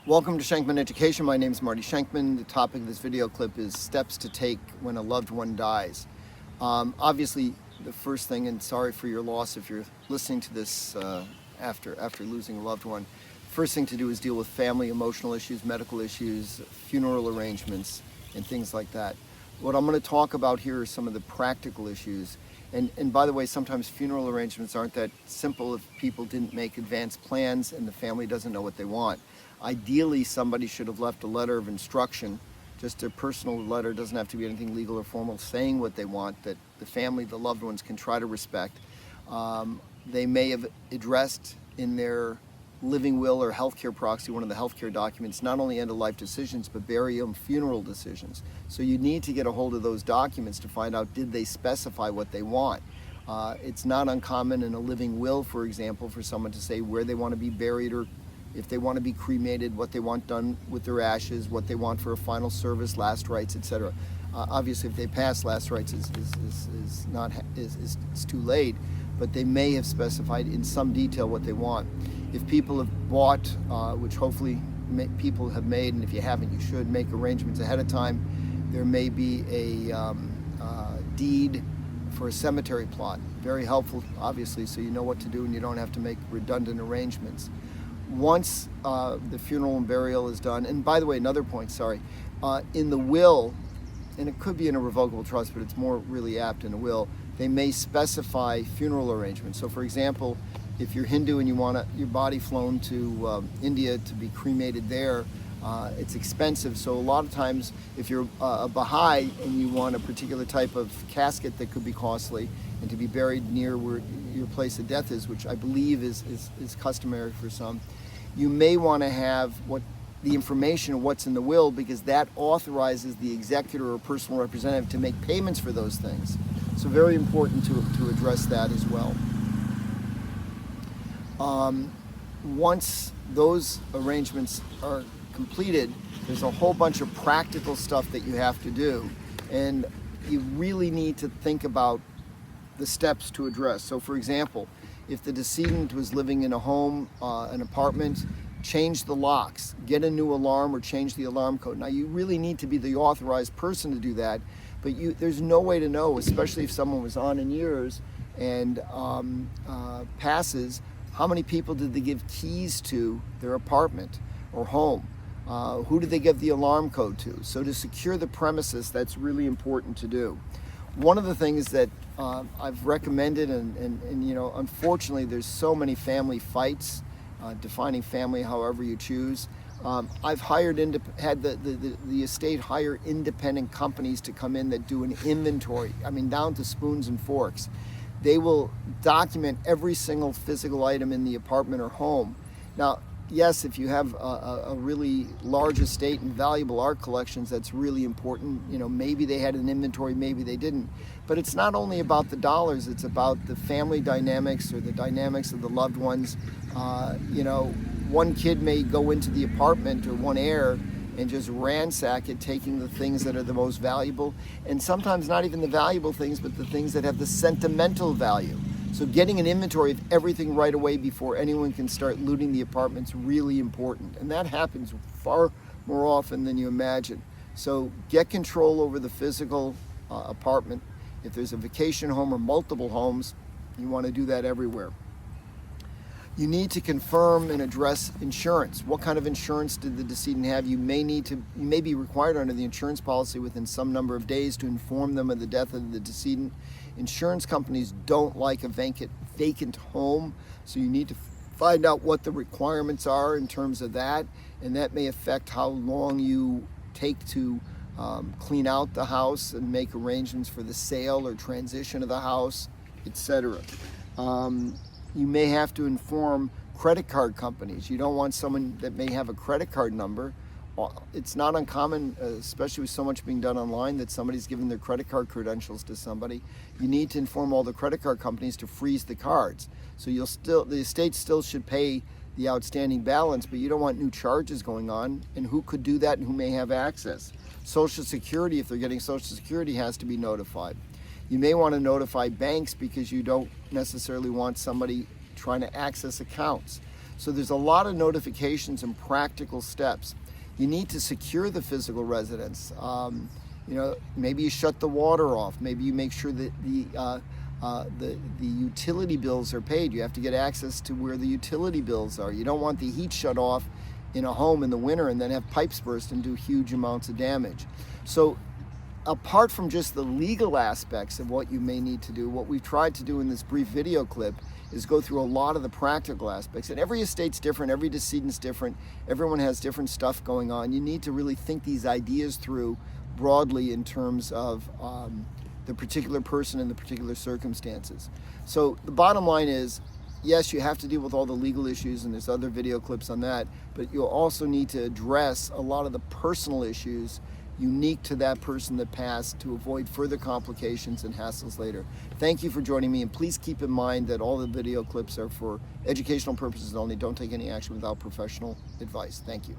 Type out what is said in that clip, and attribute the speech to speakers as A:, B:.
A: Welcome to Shenkman Education. My name is Marty Shenkman. The topic of this video clip is steps to take when a loved one dies. Obviously, the first thing, and sorry for your loss if you're listening to this after losing a loved one, first thing to do is deal with family emotional issues, medical issues, funeral arrangements, and things like that. What I'm going to talk about here are some of the practical issues. And by the way, sometimes funeral arrangements aren't that simple if people didn't make advanced plans and the family doesn't know what they want. Ideally, somebody should have left a letter of instruction, just a personal letter, doesn't have to be anything legal or formal, saying what they want, that the family, the loved ones can try to respect. They may have addressed in their living will or healthcare proxy, one of the healthcare documents, not only end-of-life decisions, but burial and funeral decisions. So you need to get a hold of those documents to find out, did they specify what they want? It's not uncommon in a living will, for example, for someone to say where they want to be buried, or if they want to be cremated, what they want done with their ashes, what they want for a final service, last rites, etc. Obviously, if they pass, last rites is too late, but they may have specified in some detail what they want. If people have bought, which hopefully people have made, and if you haven't, you should make arrangements ahead of time. There may be a deed for a cemetery plot. Very helpful, obviously, so you know what to do and you don't have to make redundant arrangements. Once the funeral and burial is done, and by the way, another point, in the will, and it could be in a revocable trust, but it's more really apt in a will, they may specify funeral arrangements. So for example, if you're Hindu and you want your body flown to India to be cremated there, it's expensive. So a lot of times, if you're a Baha'i and you want a particular type of casket that could be costly, and to be buried near where your place of death is, which I believe is customary for some, you may want to have the information of what's in the will, because that authorizes the executor or personal representative to make payments for those things. So very important to address that as well. Once those arrangements are completed, there's a whole bunch of practical stuff that you have to do, and you really need to think about the steps to address. So for example, if the decedent was living in a home, an apartment, change the locks, get a new alarm or change the alarm code. Now you really need to be the authorized person to do that, but there's no way to know, especially if someone was on in years and passes, how many people did they give keys to their apartment or home? Who did they give the alarm code to? So to secure the premises, that's really important to do. One of the things that I've recommended, and you know, unfortunately there's so many family fights, defining family however you choose. I've had the estate hire independent companies to come in that do an inventory, I mean down to spoons and forks. They will document every single physical item in the apartment or home. Now, yes, if you have a really large estate and valuable art collections, that's really important. You know, maybe they had an inventory, maybe they didn't. But it's not only about the dollars, it's about the family dynamics or the dynamics of the loved ones. You know, one kid may go into the apartment or one heir and just ransack it, taking the things that are the most valuable, and sometimes not even the valuable things, but the things that have the sentimental value. So getting an inventory of everything right away before anyone can start looting the apartment is really important. And that happens far more often than you imagine. So get control over the physical apartment. If there's a vacation home or multiple homes, you want to do that everywhere. You need to confirm and address insurance. What kind of insurance did the decedent have? You may be required under the insurance policy within some number of days to inform them of the death of the decedent. Insurance companies don't like a vacant home, so you need to find out what the requirements are in terms of that, and that may affect how long you take to clean out the house and make arrangements for the sale or transition of the house, etc. You may have to inform credit card companies. You don't want someone that may have a credit card number. It's not uncommon, especially with so much being done online, that somebody's given their credit card credentials to somebody. You need to inform all the credit card companies to freeze the cards. So the estate still should pay the outstanding balance, but you don't want new charges going on, and who could do that and who may have access. Social Security, if they're getting Social Security, has to be notified. You may want to notify banks because you don't necessarily want somebody trying to access accounts. So there's a lot of notifications and practical steps. You need to secure the physical residence. Maybe you shut the water off. Maybe you make sure that the utility bills are paid. You have to get access to where the utility bills are. You don't want the heat shut off in a home in the winter and then have pipes burst and do huge amounts of damage. So apart from just the legal aspects of what you may need to do, what we've tried to do in this brief video clip is go through a lot of the practical aspects. And every estate's different, every decedent's different, everyone has different stuff going on. You need to really think these ideas through broadly in terms of the particular person and the particular circumstances. So the bottom line is, yes, you have to deal with all the legal issues, and there's other video clips on that, but you'll also need to address a lot of the personal issues unique to that person that passed to avoid further complications and hassles later. Thank you for joining me, and please keep in mind that all the video clips are for educational purposes only. Don't take any action without professional advice. Thank you.